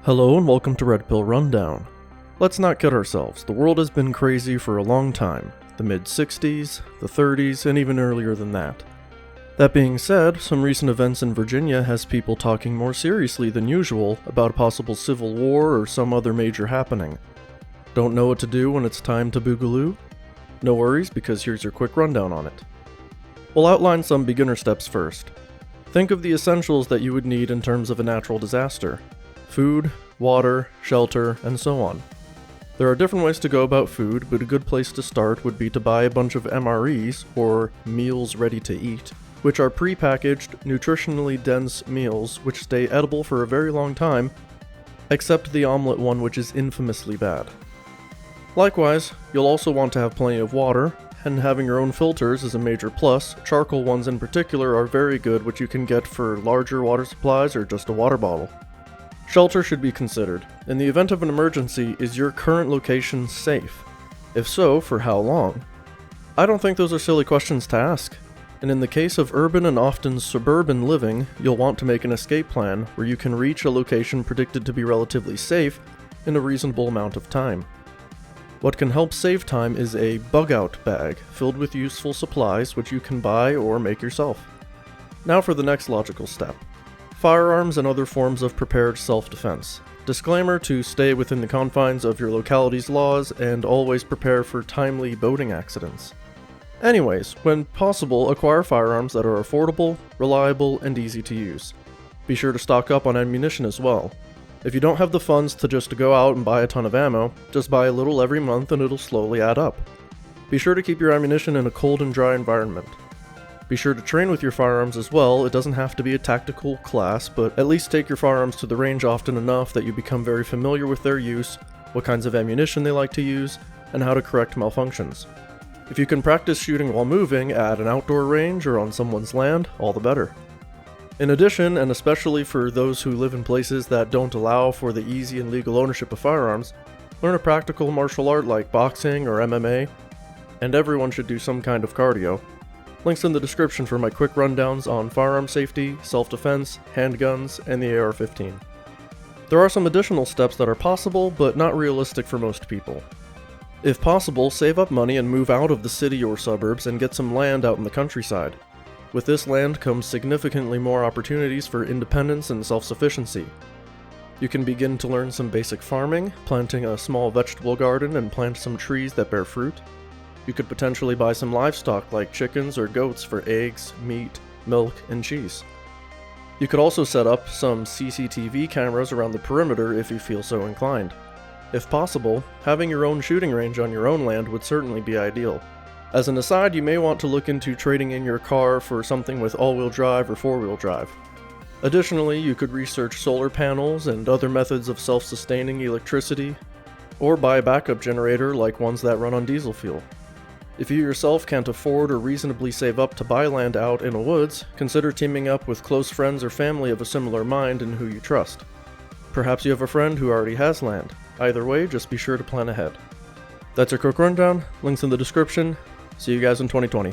Hello and welcome to Redpill Rundown. Let's not kid ourselves, the world has been crazy for a long time, the mid-60s, the 30s, and even earlier than that. That being said, some recent events in Virginia has people talking more seriously than usual about a possible civil war or some other major happening. Don't know what to do when it's time to Boogaloo? No worries, because here's your quick rundown on it. We'll outline some beginner steps first. Think of the essentials that you would need in terms of a natural disaster. Food, water, shelter, and so on. There are different ways to go about food, but a good place to start would be to buy a bunch of MREs, or meals ready to eat, which are pre-packaged, nutritionally dense meals which stay edible for a very long time, except the omelet one, which is infamously bad. Likewise, you'll also want to have plenty of water, and having your own filters is a major plus. Charcoal ones in particular are very good, which you can get for larger water supplies or just a water bottle. Shelter should be considered. In the event of an emergency, is your current location safe? If so, for how long? I don't think those are silly questions to ask. And in the case of urban and often suburban living, you'll want to make an escape plan where you can reach a location predicted to be relatively safe in a reasonable amount of time. What can help save time is a bug-out bag filled with useful supplies which you can buy or make yourself. Now for the next logical step. Firearms and other forms of prepared self-defense. Disclaimer to stay within the confines of your locality's laws and always prepare for timely boating accidents. Anyways, when possible, acquire firearms that are affordable, reliable, and easy to use. Be sure to stock up on ammunition as well. If you don't have the funds to just go out and buy a ton of ammo, just buy a little every month and it'll slowly add up. Be sure to keep your ammunition in a cold and dry environment. Be sure to train with your firearms as well. It doesn't have to be a tactical class, but at least take your firearms to the range often enough that you become very familiar with their use, what kinds of ammunition they like to use, and how to correct malfunctions. If you can practice shooting while moving at an outdoor range or on someone's land, all the better. In addition, and especially for those who live in places that don't allow for the easy and legal ownership of firearms, learn a practical martial art like boxing or MMA, and everyone should do some kind of cardio. Links in the description for my quick rundowns on firearm safety, self-defense, handguns, and the AR-15. There are some additional steps that are possible, but not realistic for most people. If possible, save up money and move out of the city or suburbs and get some land out in the countryside. With this land comes significantly more opportunities for independence and self-sufficiency. You can begin to learn some basic farming, planting a small vegetable garden and plant some trees that bear fruit. You could potentially buy some livestock like chickens or goats for eggs, meat, milk, and cheese. You could also set up some CCTV cameras around the perimeter if you feel so inclined. If possible, having your own shooting range on your own land would certainly be ideal. As an aside, you may want to look into trading in your car for something with all-wheel drive or four-wheel drive. Additionally, you could research solar panels and other methods of self-sustaining electricity, or buy a backup generator like ones that run on diesel fuel. If you yourself can't afford or reasonably save up to buy land out in the woods, consider teaming up with close friends or family of a similar mind and who you trust. Perhaps you have a friend who already has land. Either way, just be sure to plan ahead. That's your quick rundown. Links in the description. See you guys in 2020.